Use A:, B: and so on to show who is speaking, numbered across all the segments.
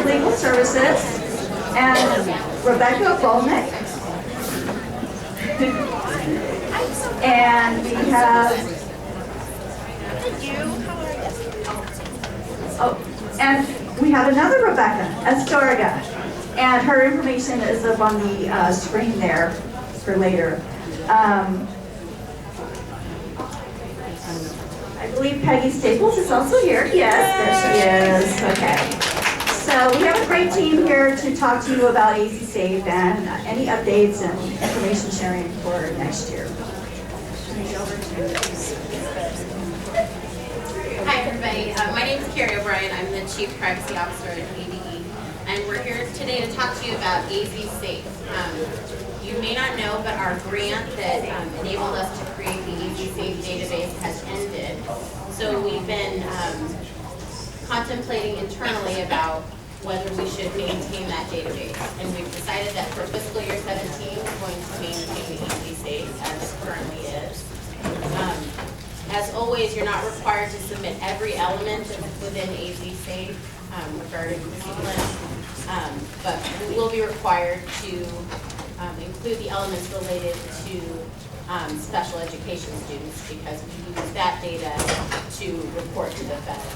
A: Outside Legal Services, and Rebecca Bolnick. And we have, and we have another Rebecca Astorga, and her information is up on the screen there for later. I believe Peggy Staples is also here. Yes, there she is. Okay. So we have a great team here to talk to you about AZ Safe and any updates and information sharing for next year.
B: Hi everybody, my name is Carrie O'Brien. I'm the Chief Privacy Officer at ADE, and we're here today to talk to you about AZ Safe. You may not know, but our grant that enabled us to create the AZ Safe database has ended. So we've been contemplating internally about whether we should maintain that database. And we've decided that for fiscal year 17, we're going to maintain the AZ Safe as it currently is. As always, you're not required to submit every element within AZ Safe regarding sequence, but we will be required to include the elements related to special education students because we use that data to report to the feds.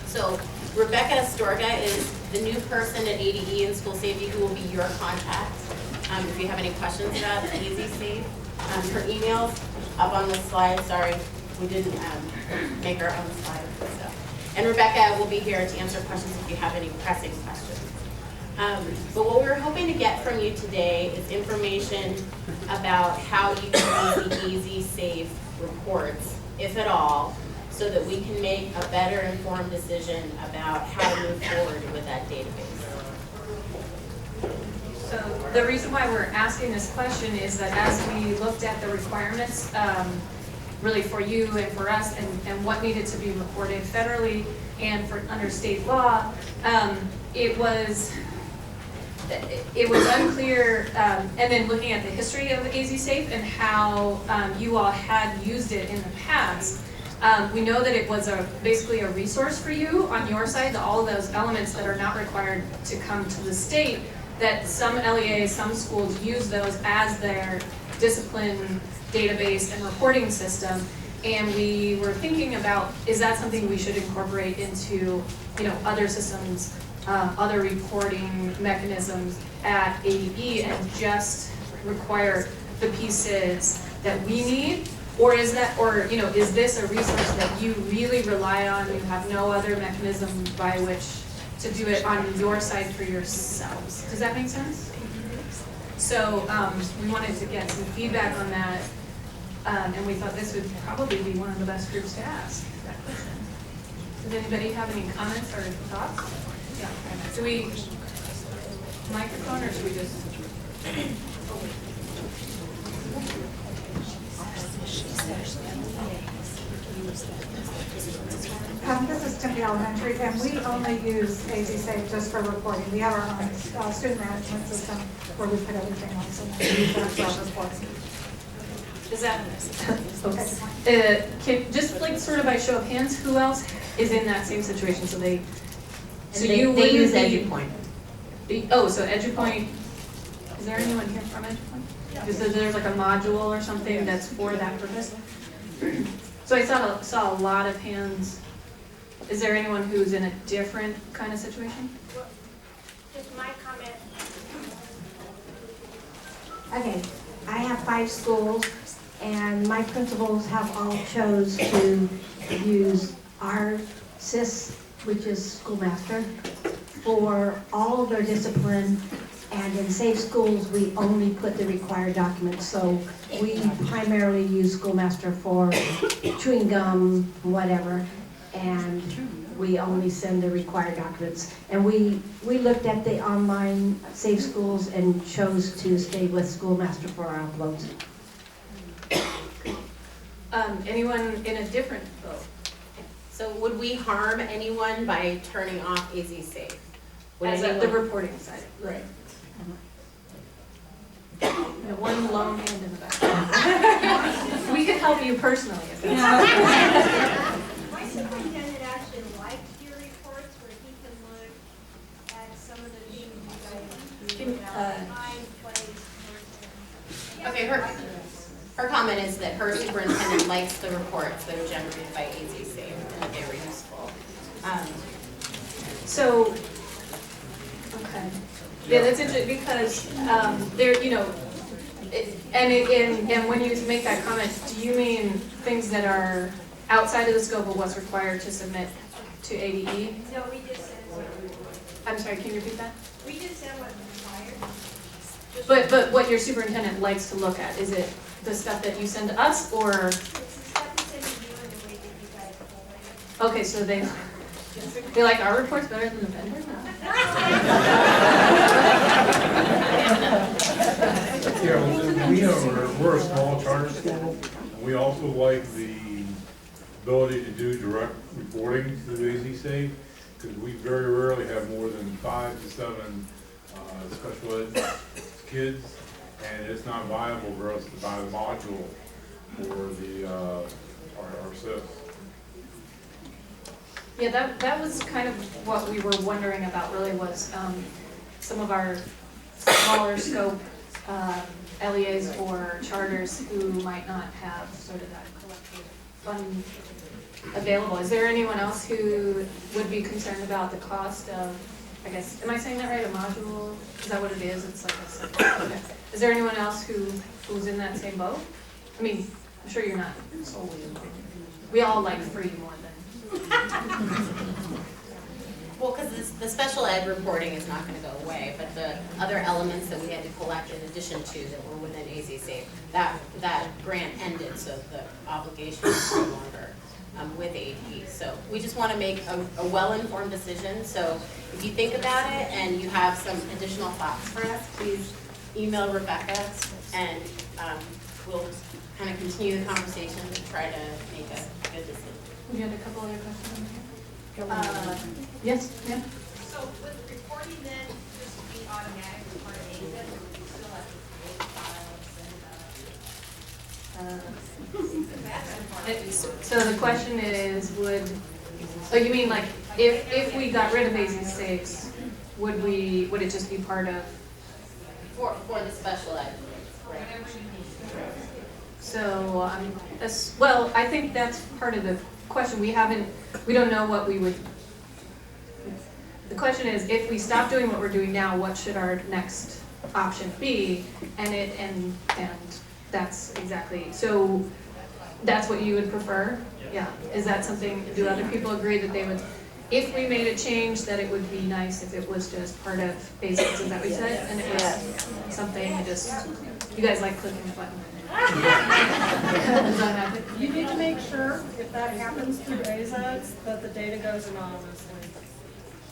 B: So Rebecca Astorga is the new person at ADE in school safety who will be your contact. If you have any questions about AZ Safe, her email's up on the slide. Sorry, we didn't make our own slide. So. And Rebecca will be here to answer questions if you have any pressing questions. But what we're hoping to get from you today is information about how you can use the AZ Safe reports, if at all, so that we can make a better informed decision about how to move forward with that database.
C: So the reason why we're asking this question is that as we looked at the requirements, really for you and for us, and what needed to be reported federally and for under state law, it was unclear, and then looking at the history of AZ Safe and how you all had used it in the past, we know that it was basically a resource for you on your side, all of those elements that are not required to come to the state, that some LEAs, some schools use those as their discipline database and reporting system. And we were thinking about, is that something we should incorporate into, other systems, other reporting mechanisms at ADE and just require the pieces that we need? Or is this a resource that you really rely on, you have no other mechanism by which to do it on your side for yourselves? Does that make sense? So we wanted to get some feedback on that, and we thought this would probably be one of the best groups to ask that question. Does anybody have any comments or thoughts? Yeah. Do we microphone or should we just?
D: This is Tempe Elementary, and we only use AZ Safe just for reporting. We have our own student management system where we put everything on, so we use that for our reporting.
C: Is that just like sort of by show of hands, who else is in that same situation? So they
B: use EduPoint.
C: So EduPoint. Is there anyone here from EduPoint? Yeah. So there's like a module or something that's for that purpose. So I saw a lot of hands. Is there anyone who's in a different kind of situation?
E: Just my comment.
F: Okay, I have 5 schools, and my principals have all chose to use our SIS, which is Schoolmaster, for all of their discipline. And in Safe Schools, we only put the required documents. So we primarily use Schoolmaster for chewing gum, whatever, and we only send the required documents. And we looked at the online Safe Schools and chose to stay with Schoolmaster for our uploads.
C: Anyone in a different boat?
B: So would we harm anyone by turning off AZ Safe?
C: As the reporting side, right. One lone hand in the back. We could help you personally if that's
E: My superintendent actually likes your reports where he can look
B: Okay, her comment is that her superintendent likes the reports that are generated by AZ Safe and that they were useful.
C: So, okay. Yeah, that's interesting because there, you know, and when you make that comment, do you mean things that are outside of the scope of what's required to submit to ADE?
E: No, we just said what.
C: I'm sorry, can you repeat that?
E: We just said what's required.
C: But what your superintendent likes to look at, is it the stuff that you send to us, or?
E: It's the stuff we said to you and the way that you guys pull it.
C: Okay, so they like our reports better than the vendor?
G: Yeah, we're a small charter school, and we also like the ability to do direct reporting through AZ Safe, because we very rarely have more than 5 to 7 special ed kids, and it's not viable for us to buy the module for the our SIS.
C: Yeah, that was kind of what we were wondering about really was some of our smaller scope LEAs or charters who might not have sort of that collective fund available. Is there anyone else who would be concerned about the cost of, I guess, am I saying that right, a module? Is that what it is? It's like a, okay. Is there anyone else who's in that same boat? I mean, I'm sure you're not solely involved. We all like free more than.
B: Well, because the special ed reporting is not going to go away, but the other elements that we had to collect in addition to that were within AZ Safe, that grant ended, so the obligation is no longer with AD. So we just want to make a well-informed decision. So if you think about it and you have some additional thoughts for us, please email Rebecca, and we'll kind of continue the conversation and try to make a good decision.
C: You had a couple other questions? Yes, yeah.
H: So with reporting then, just be automatic for AZ, or we still have to create files and
C: So the question is, you mean like, if we got rid of AZ Safes, would it just be part of?
B: For the special ed. Right.
H: whatever you need?
C: So, well, I think that's part of the question. We don't know what we would, the question is, if we stop doing what we're doing now, what should our next option be? And that's exactly, so that's what you would prefer? Yeah. Is that something, do other people agree that they would, if we made a change, that it would be nice if it was just part of basics, is that what you said? And it was something just, you guys like clicking the button.
I: You need to make sure, if that happens through AZADS, that the data goes anonymously.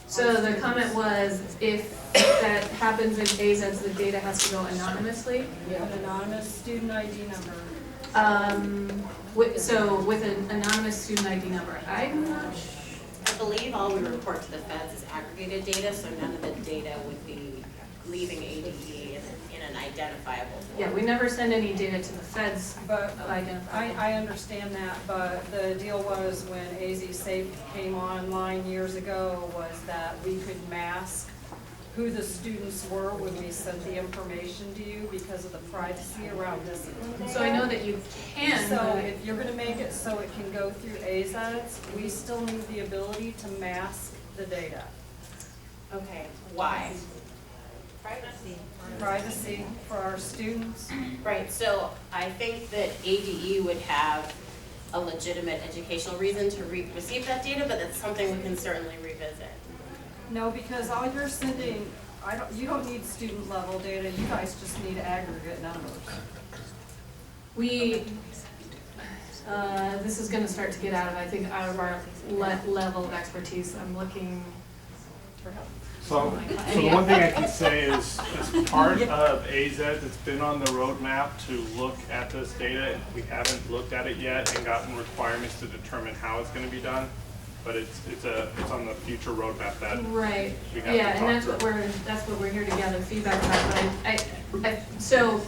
C: So the comment was, if that happens in AZADS, the data has to go anonymously?
I: An anonymous student ID number.
C: So with an anonymous student ID number, I'm not sure.
B: I believe all we report to the feds is aggregated data, so none of the data would be leaving ADE in an identifiable form.
C: Yeah, we never send any data to the feds
I: But
C: identifiable.
I: I understand that, but the deal was when AZ Safe came online years ago was that we could mask who the students were when we sent the information to you because of the privacy around discipline data.
C: So I know that you can,
I: So
C: but
I: if you're gonna make it so it can go through AZADS, we still need the ability to mask the data.
B: Okay, why?
I: Privacy for our students.
B: Right, so I think that ADE would have a legitimate educational reason to receive that data, but that's something we can certainly revisit.
I: No, because all you're sending, you don't need student level data, you guys just need aggregate numbers.
C: this is gonna start to get out of our level of expertise. I'm looking for help.
J: So the one thing I can say is, as part of AZ, it's been on the roadmap to look at this data. We haven't looked at it yet and gotten requirements to determine how it's going to be done, but it's on the future roadmap that
C: right.
J: we have
C: Yeah,
J: to
C: and
J: talk
C: that's what we're here to gather feedback about. But so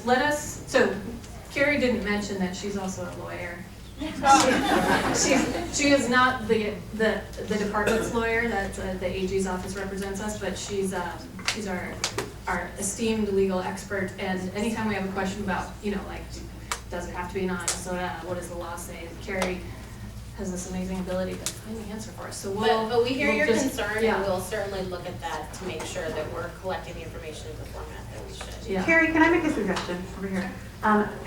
C: Carrie didn't mention that she's also a lawyer. She is not the department's lawyer, that the AG's office represents us, but she's our our esteemed legal expert, and anytime we have a question about, like, does it have to be anonymous, what does the law say? Carrie has this amazing ability to find the answer for us, so
B: But we hear
C: we'll
B: your
C: just-
B: concern,
C: yeah.
B: and we'll certainly look at that to make sure that we're collecting the information in the format that we should.
C: Yeah.
K: Carrie, can I make a suggestion over here?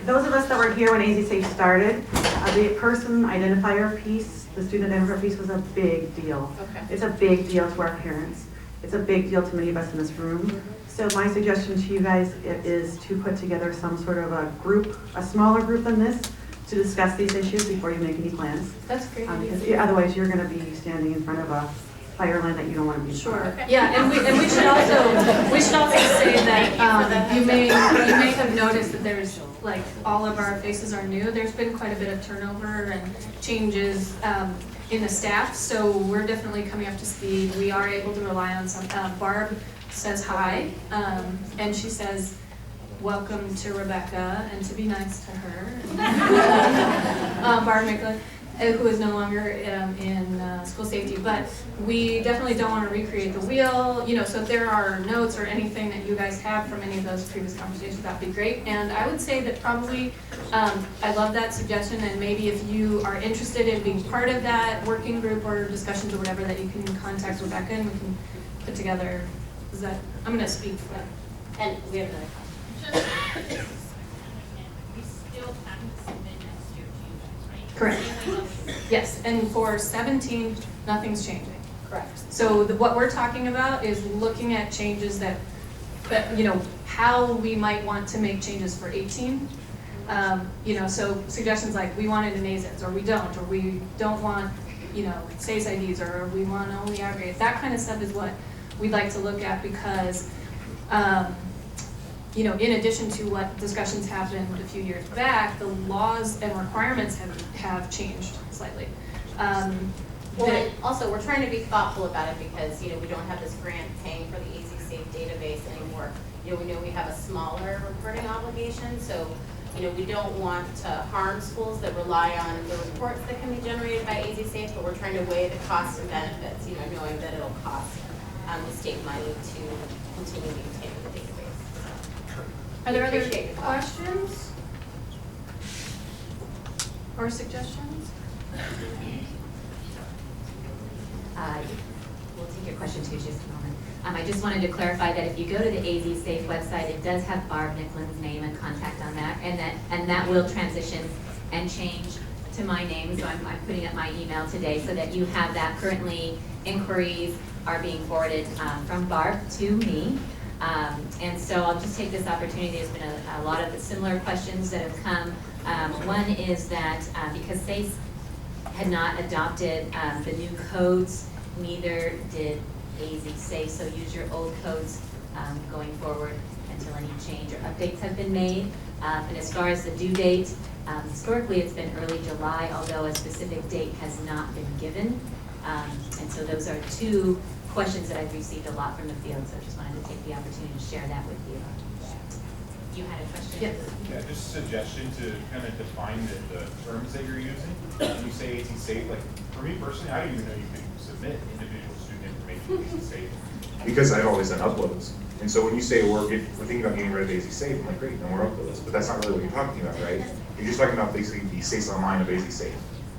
K: Those of us that were here when AZ Safe started, the person identifier piece, the student identifier piece was a big deal.
B: Okay.
K: It's a big deal to our parents. It's a big deal to many of us in this room. So my suggestion to you guys is to put together some sort of a group, a smaller group than this, to discuss these issues before you make any plans.
C: That's great.
K: Because otherwise you're gonna be standing in front of a fire line that you don't wanna be in front of.
C: Sure, yeah, and we should also say that, you may have noticed that there's, like, all of our faces are new. There's been quite a bit of turnover and changes, in the staff, so we're definitely coming up to speed. We are able to rely on some, Barb says hi, and she says, welcome to Rebecca, and to be nice to her. Barb Micklin, who is no longer in school safety, but we definitely don't want to recreate the wheel, so if there are notes or anything that you guys have from any of those previous conversations, that'd be great. And I would say that probably, I love that suggestion, and maybe if you are interested in being part of that working group or discussions or whatever, that you can contact Rebecca and we can put together, I'm gonna speak for that.
B: And we have another question.
H: Just, we still have to submit next year changes, right?
C: Correct.
H: Same way with-
C: Yes, and for 17, nothing's changing.
B: Correct.
C: So what we're talking about is looking at changes that, how we might want to make changes for 18. So suggestions like we want it in AZEDs, or we don't want, SACE IDs, or we want only aggregate. That kind of stuff is what we'd like to look at because, in addition to what discussions happened a few years back, the laws and requirements have changed slightly.
B: Well, and also, we're trying to be thoughtful about it because, we don't have this grant paying for the AZ Safe database anymore. We know we have a smaller reporting obligation, so, we don't want to harm schools that rely on the reports that can be generated by AZ Safe, but we're trying to weigh the costs and benefits, knowing that it'll cost the state money to continue maintaining the database.
C: Are there other
B: Appreciate your thoughts.
C: questions or suggestions?
L: We'll take your question too, just a moment. I just wanted to clarify that if you go to the AZ Safe website, it does have Barb Nicklin's name and contact on that, and that will transition and change to my name, so I'm putting up my email today so that you have that. Currently, inquiries are being forwarded from Barb to me. And so I'll just take this opportunity. There's been a lot of similar questions that have come. One is that because SACE had not adopted the new codes, neither did AZ Safe, so use your old codes going forward until any change or updates have been made. And as far as the due date, historically it's been early July, although a specific date has not been given. And so those are two questions that I've received a lot from the field, so I just wanted to take the opportunity to share that with you. You had a question?
C: Yes.
M: Yeah, just a suggestion to kind of define the terms that you're using. When you say AZ Safe, like for me personally, I didn't even know you could submit individual student information to AZ Safe. Because I've always done uploads. And so when you say we're thinking about getting rid of AZ Safe, I'm like, great, no more uploads. But that's not really what you're talking about, right? You're just talking about basically the SACE Online of AZ Safe.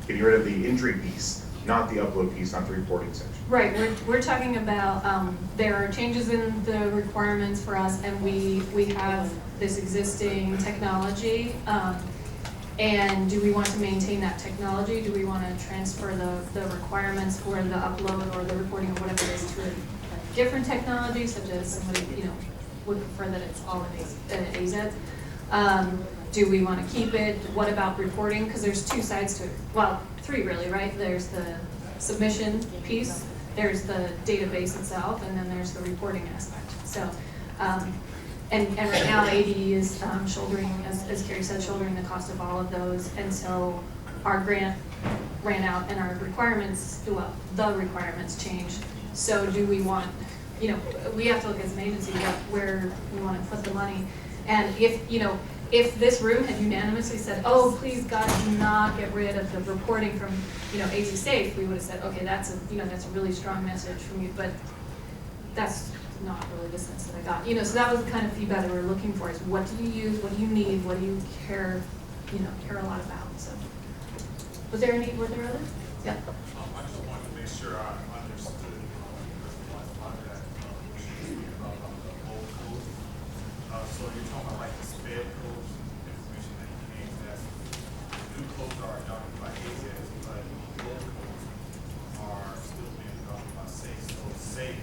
M: Getting rid of the entry piece, not the upload piece, not the reporting section.
C: Right, we're talking about, there are changes in the requirements for us, and we have this existing technology, and do we want to maintain that technology? Do we want to transfer the requirements for the upload or the reporting or whatever it is to a different technology, such as somebody, would prefer that it's all in AZ? Do we want to keep it? What about reporting? Because there's two sides to it. Well, three really, right? There's the submission piece, there's the database itself, and then there's the reporting aspect. So, and right now ADE is shouldering, as Carrie said, shouldering the cost of all of those. And so our grant ran out and our requirements, well, the requirements changed. So do we want, we have to look as an agency where we want to put the money. And if this room had unanimously said, oh, please God, do not get rid of the reporting from, AZ Safe, we would have said, okay, that's a really strong message from you, but that's not really the sense that I got. You know, so that was the kind of feedback that we were looking for, is what do you use, what do you need, what do you care, care a lot about, so. Were there others? Yeah.
N: I just wanted to make sure I understood about that about the old code. So you're talking about like the sped codes and information that came, that the new codes are adopted by ASCUS, but the old codes are still being adopted by SAFE. So SAFE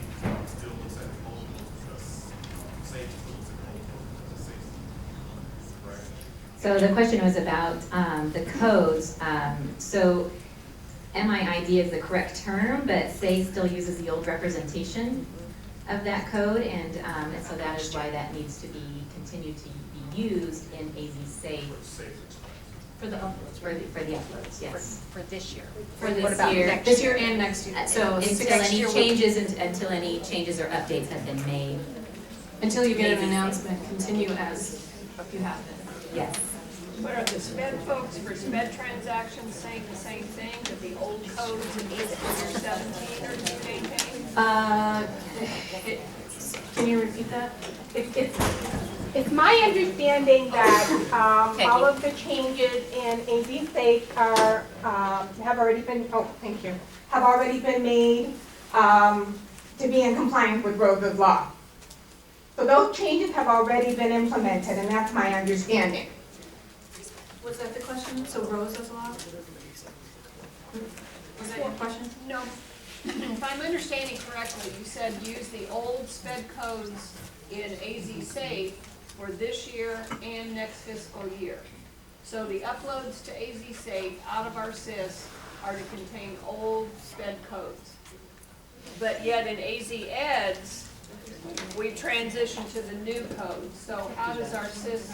N: still looks at the old codes because SAFE still looks at the old codes because of SAFE. Correct?
L: So the question was about the codes. So MIID is the correct term, but SAY still uses the old representation of that code, and so that is why that needs to be continued to be used in AZ SAY
C: For the uploads.
L: for the uploads, yes.
O: For this year.
L: For
O: What about
L: this year.
O: next
C: This year and next year, so
L: Until any changes or updates have been made.
C: until you get an announcement, continue as you have been.
L: Yes.
P: But are the SPED folks for SPED transactions saying the same thing, that the old codes in 817 are to be maintained?
C: Can you repeat that?
H: It's my understanding that all of the changes in AZ Safe are, have already been, have already been made to be in compliance with Rosa's law. So those changes have already been implemented, and that's my understanding.
C: Was that the question? So Rosa's law? Was that your question?
P: No. If I'm understanding correctly, you said use the old SPED codes in AZ Safe for this year and next fiscal year. So the uploads to AZ Safe out of our SIS are to contain old SPED codes. But yet in AZ Eds, we transition to the new codes. So how does our SIS,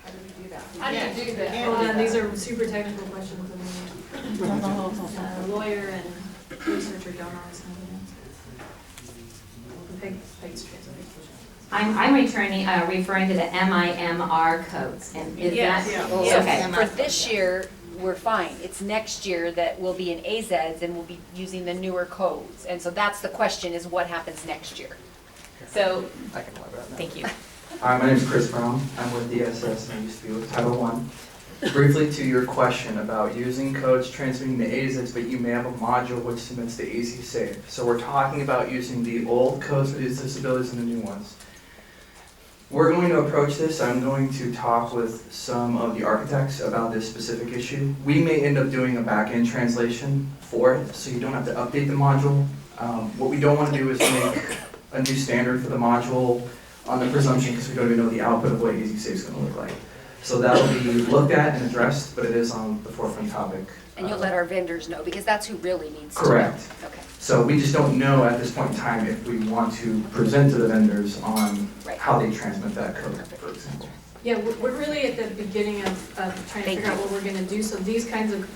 P: how do we do that? How do you do that?
C: Hold on, these are super technical questions, and lawyer and researcher don't always know the answer. Thanks, translation.
L: I'm referring to the MIMR codes, and is
P: Yes.
L: that?
O: Yes.
L: Okay.
O: For this year, we're fine. It's next year that we'll be in AZEDs and we'll be using the newer codes. And so that's the question, is what happens next year? So,
Q: I can elaborate on that.
O: thank you.
Q: Hi, my name is Chris Brown. I'm with DSS and I used to be with Title I. Briefly to your question about using codes transmitting to AZEDs, but you may have a module which submits to AZ Safe. So we're talking about using the old codes for these disabilities and the new ones. We're going to approach this. I'm going to talk with some of the architects about this specific issue. We may end up doing a back-end translation for it, so you don't have to update the module. What we don't want to do is make a new standard for the module on the presumption, because we don't even know the output of what AZ Safe is going to look like. So that will be looked at and addressed, but it is on the forefront topic.
O: And you'll let our vendors know, because that's who really needs to know.
Q: Correct.
O: Okay.
Q: So we just don't know at this point in time if we want to present to the vendors on how they transmit that code, for example.
C: Yeah, we're really at the beginning of trying to figure out what we're gonna do, so these kinds of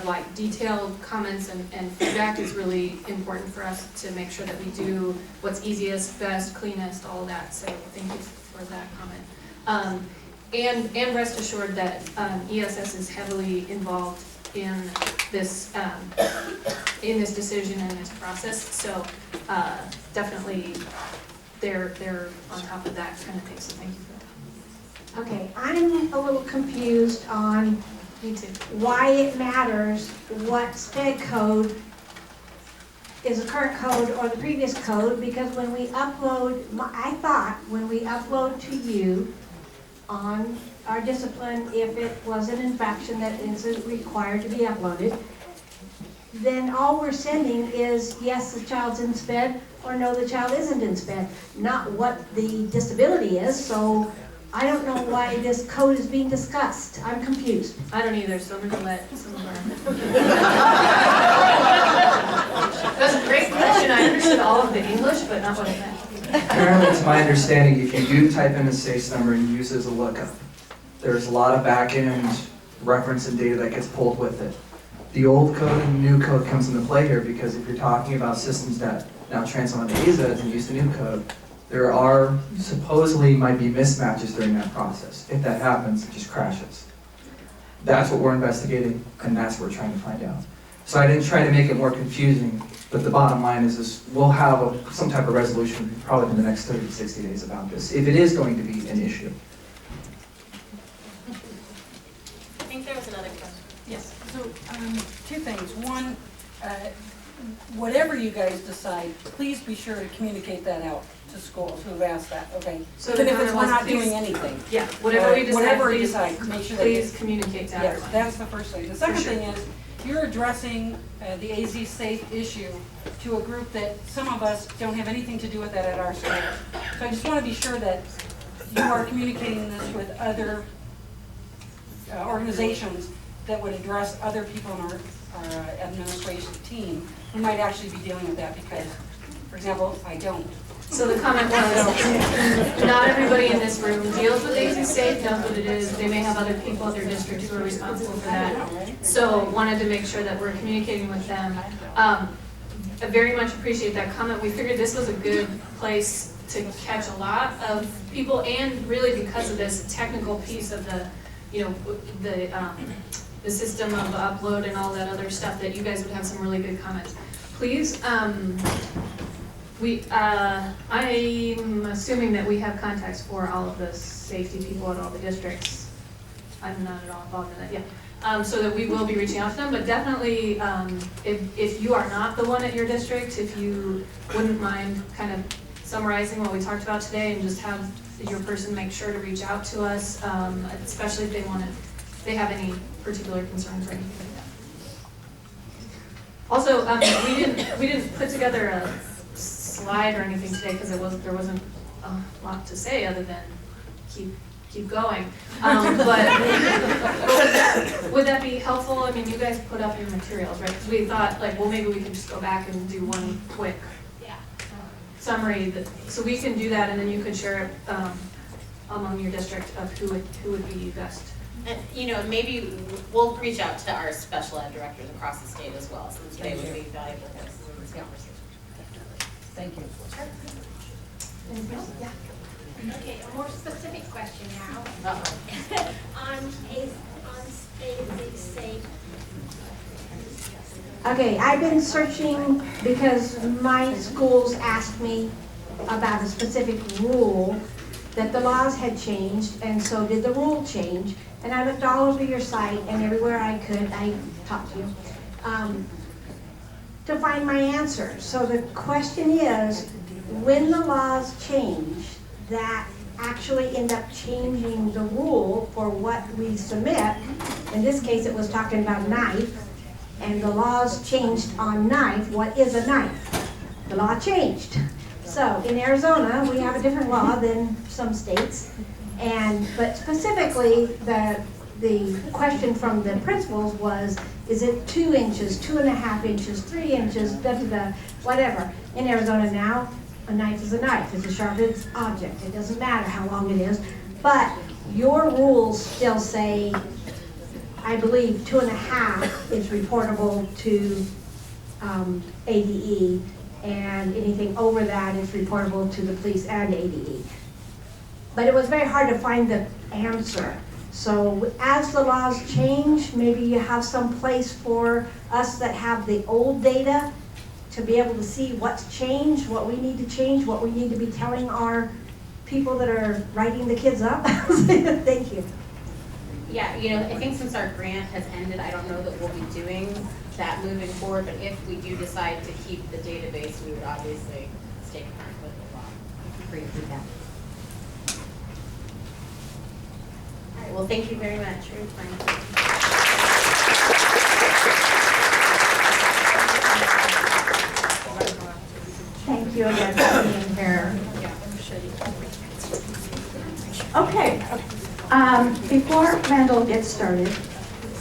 C: like detailed comments and feedback is really important for us to make sure that we do what's easiest, best, cleanest, all that, so thank you for that comment. And rest assured that ESS is heavily involved in this decision and this process, so definitely they're on top of that kind of thing, so thank you for that.
F: Okay, I'm a little confused on why it matters what SPED code is the current code or the previous code, because when we upload, I thought when we upload to you on our discipline, if it was an infraction that is required to be uploaded, then all we're sending is, yes, the child's in SPED, or no, the child isn't in SPED, not what the disability is, so I don't know why this code is being discussed. I'm confused.
C: I don't either, so I'm gonna let some of our... That's a great question. I understood all of the English, but not what it meant.
Q: Apparently, it's my understanding, if you do type in a SACE number and use it as a lookup, there's a lot of back-end reference and data that gets pulled with it. The old code and the new code comes into play here, because if you're talking about systems that now transfer on the AZEDs and use the new code, there are supposedly might be mismatches during that process. If that happens, it just crashes. That's what we're investigating, and that's what we're trying to find out. So I didn't try to make it more confusing, But the bottom line is we'll have some type of resolution probably in the next 30 to 60 days about this, if it is going to be an issue.
B: I think there was another question.
R: Yes, so, two things. One, whatever you guys decide, please be sure to communicate that out to schools who've asked that, okay?
C: So
R: Even
C: the
R: if it's
C: comment
R: we're not
C: was,
R: doing
C: please-
R: anything.
C: Yeah, whatever we decide,
R: Whatever we
C: please,
R: decide, make sure that.
C: please communicate to
R: Yes,
C: everyone.
R: that's the first thing. The second thing is, you're addressing the AZ Safe issue to a group that some of us don't have anything to do with that at our school. So I just want to be sure that you are communicating this with other organizations that would address other people on our administration team who might actually be dealing with that because, for example, I don't.
C: So the comment was, not everybody in this room deals with AZ Safe, knows what it is. They may have other people at their district who are responsible for that. So wanted to make sure that we're communicating with them. I very much appreciate that comment. We figured this was a good place to catch a lot of people, and really because of this technical piece of the, the system of upload and all that other stuff, that you guys would have some really good comments. Please, I'm assuming that we have contacts for all of the safety people at all the districts. I'm not at all involved in that yet. So that we will be reaching out to them, but definitely, if you are not the one at your district, if you wouldn't mind kind of summarizing what we talked about today and just have your person make sure to reach out to us, especially if they have any particular concerns or anything like that. Also, we didn't put together a slide or anything today because there wasn't a lot to say other than keep going. But would that be helpful? I mean, you guys put up your materials, right? Because we thought, like, well, maybe we can just go back and do one quick summary. So we can do that, and then you could share it among your district of who would be best.
B: And, maybe we'll reach out to our special ed directors across the state as well, since they would be valuable voices in this conversation.
R: Thank you.
E: Yeah. Okay, a more specific question now. On AZ Safe.
F: Okay, I've been searching because my schools asked me about a specific rule that the laws had changed, and so did the rule change. And I looked all over your site and everywhere I could, I talked to you, to find my answer. So the question is, when the laws change that actually end up changing the rule for what we submit, in this case it was talking about knife, and the laws changed on knife, what is a knife? The law changed. So in Arizona, we have a different law than some states, but specifically the question from the principals was, is it 2 inches, 2.5 inches, 3 inches, whatever. In Arizona now, a knife is a knife. It's a sharpened object. It doesn't matter how long it is. But your rules still say, I believe 2.5 is reportable to ADE, and anything over that is reportable to the police and ADE. But it was very hard to find the answer. So as the laws change, maybe you have some place for us that have the old data to be able to see what's changed, what we need to change, what we need to be telling our people that are writing the kids up. Thank you.
B: Yeah, I think since our grant has ended, I don't know that we'll be doing that moving forward, but if we do decide to keep the database, we would obviously stay current with the law.
L: Great feedback.
B: All right, well, thank you very much for your time.
A: Thank you again for being here. Okay, before Randall gets started,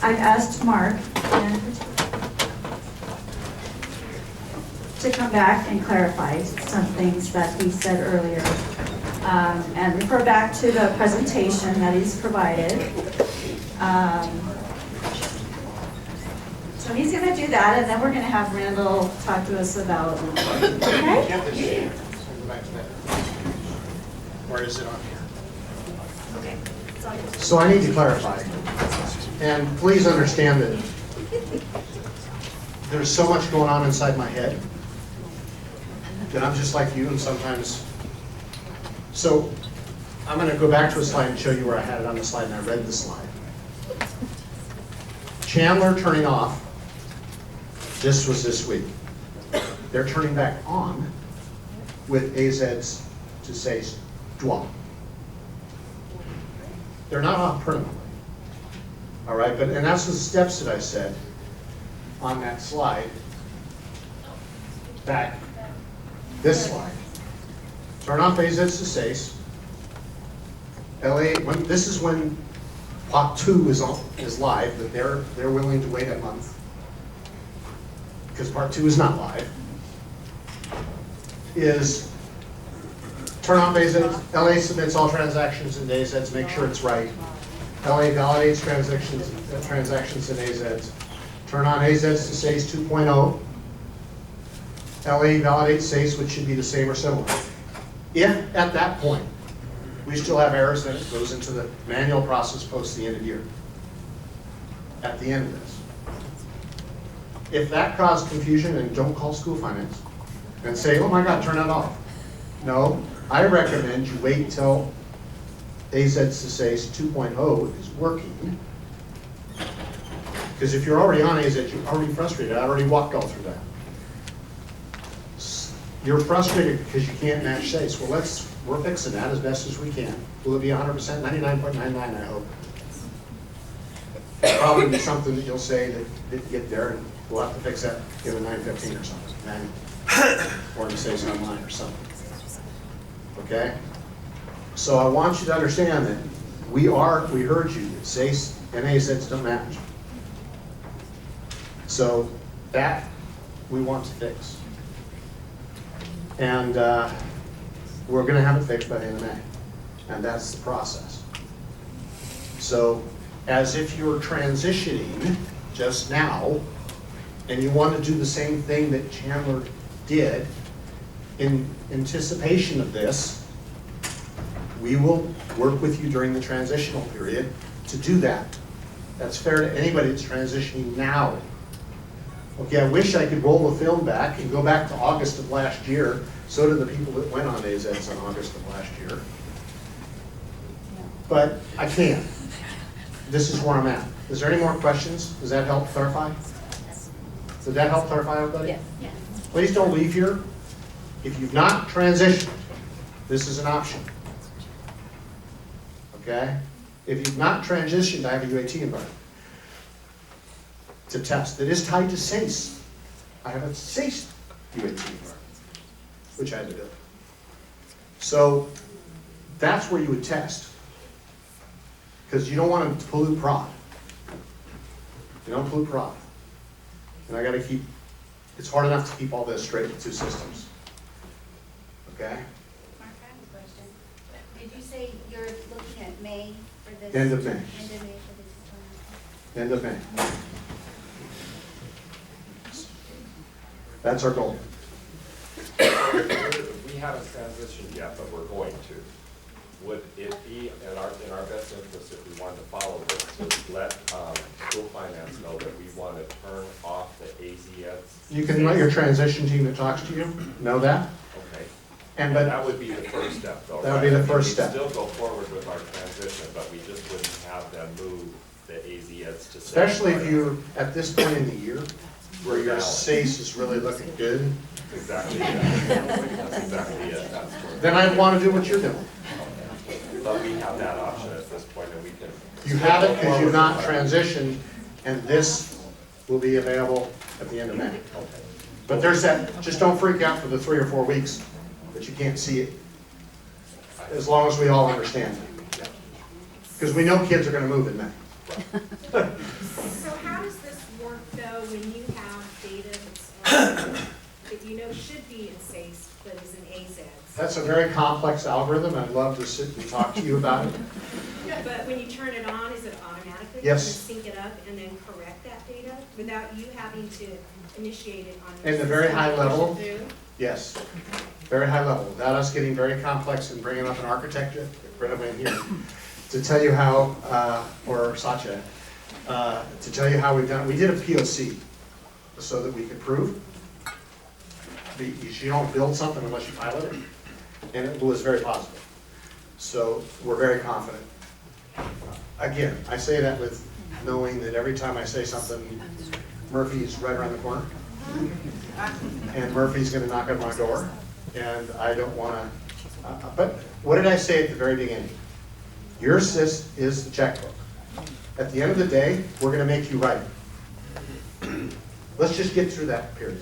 A: I've asked Mark to come back and clarify some things that he said earlier, and refer back to the presentation that he's provided. So he's going to do that, and then we're going to have Randall talk to us about, okay?
S: Or is it on here?
A: Okay.
S: So I need to clarify, and please understand that there's so much going on inside my head that I'm just like you and sometimes, so I'm gonna go back to a slide and show you where I had it on the slide and I read the slide. Chandler turning off, this was this week. They're turning back on with AZs to say dwell. They're not off permanently. All right, but, and that's the steps that I said on that slide, back, this slide. Turn off AZs to SACE. This is when Part 2 is live, but they're willing to wait a month because Part 2 is not live. Is turn off AZs. LA submits all transactions in AZs, make sure it's right. LA validates transactions in AZs. Turn on AZs to SACE 2.0. LA validates SACE, which should be the same or similar. If at that point we still have errors, then it goes into the manual process post the end of year. At the end of this. If that caused confusion, then don't call school finance and say, oh my God, turn it off. No, I recommend you wait till AZs to SACE 2.0 is working. Because if you're already on AZ, you're already frustrated. I already walked all through that. You're frustrated because you can't match SACE. Well, we're fixing that as best as we can. Will it be 100%? 99.99, I hope. It'll probably be something that you'll say that didn't get there, and we'll have to fix that in the 915 or something. Or in SACE online or something. Okay? So I want you to understand that we heard you, that SACE and AZs don't match. So that we want to fix. And we're going to have it fixed by the end of May. And that's the process. So as if you're transitioning just now, and you want to do the same thing that Chandler did in anticipation of this, we will work with you during the transitional period to do that. That's fair to anybody that's transitioning now. Okay, I wish I could roll the film back and go back to August of last year. So did the people that went on AZs in August of last year. But I can't. This is where I'm at. Is there any more questions? Does that help clarify? Did that help clarify everybody?
O: Yes.
S: Please don't leave here. If you've not transitioned, this is an option. Okay? If you've not transitioned, I have a UAT environment to test that is tied to SACE. I have a SACE UAT environment, which I had to do. So that's where you would test. Because you don't want to pollute prod. You don't pollute prod. And I got to keep, it's hard enough to keep all this straight with two systems. Okay?
E: Mark, I have a question. Did you say you're looking at May for this?
S: End of May.
E: End of May for this?
S: End of May. That's our goal.
T: We haven't transitioned yet, but we're going to. Would it be in our best interest, if we wanted to follow this, to let school finance know that we want to turn off the AZs?
S: You can let your transition team that talks to you know that.
T: Okay.
S: And
T: that would be the first step, though.
S: That would be the first step.
T: We'd still go forward with our transition, but we just wouldn't have them move the AZs to.
S: Especially if you're at this point in the year where your SACE is really looking good.
T: Exactly. That's exactly it. That's where.
S: Then I'd want to do what you're doing.
T: But we have that option at this point, and we can.
S: You have it because you've not transitioned, and this will be available at the end of May. But there's that, just don't freak out for the 3 or 4 weeks that you can't see it, as long as we all understand it. Because we know kids are going to move in May.
U: So how does this work though when you have data that you know should be in SACE but is in AZs?
S: That's a very complex algorithm. I'd love to sit and talk to you about it.
U: But when you turn it on, is it automatically going to
S: Yes.
U: sync it up and then correct that data without you having to initiate it on your
S: In the very
U: system
S: high
U: to push it
S: level,
U: through?
S: yes. Very high level. Without us getting very complex and bringing up an architect, right away in here, to tell you how, or Satya, to tell you how we've done it. We did a POC so that we could prove. You don't build something unless you pilot it, and it was very positive. So we're very confident. Again, I say that with knowing that every time I say something, Murphy's right around the corner. And Murphy's gonna knock on my door, and I don't wanna, but what did I say at the very beginning? Your SIS is the checkbook. At the end of the day, we're gonna make you right. Let's just get through that period.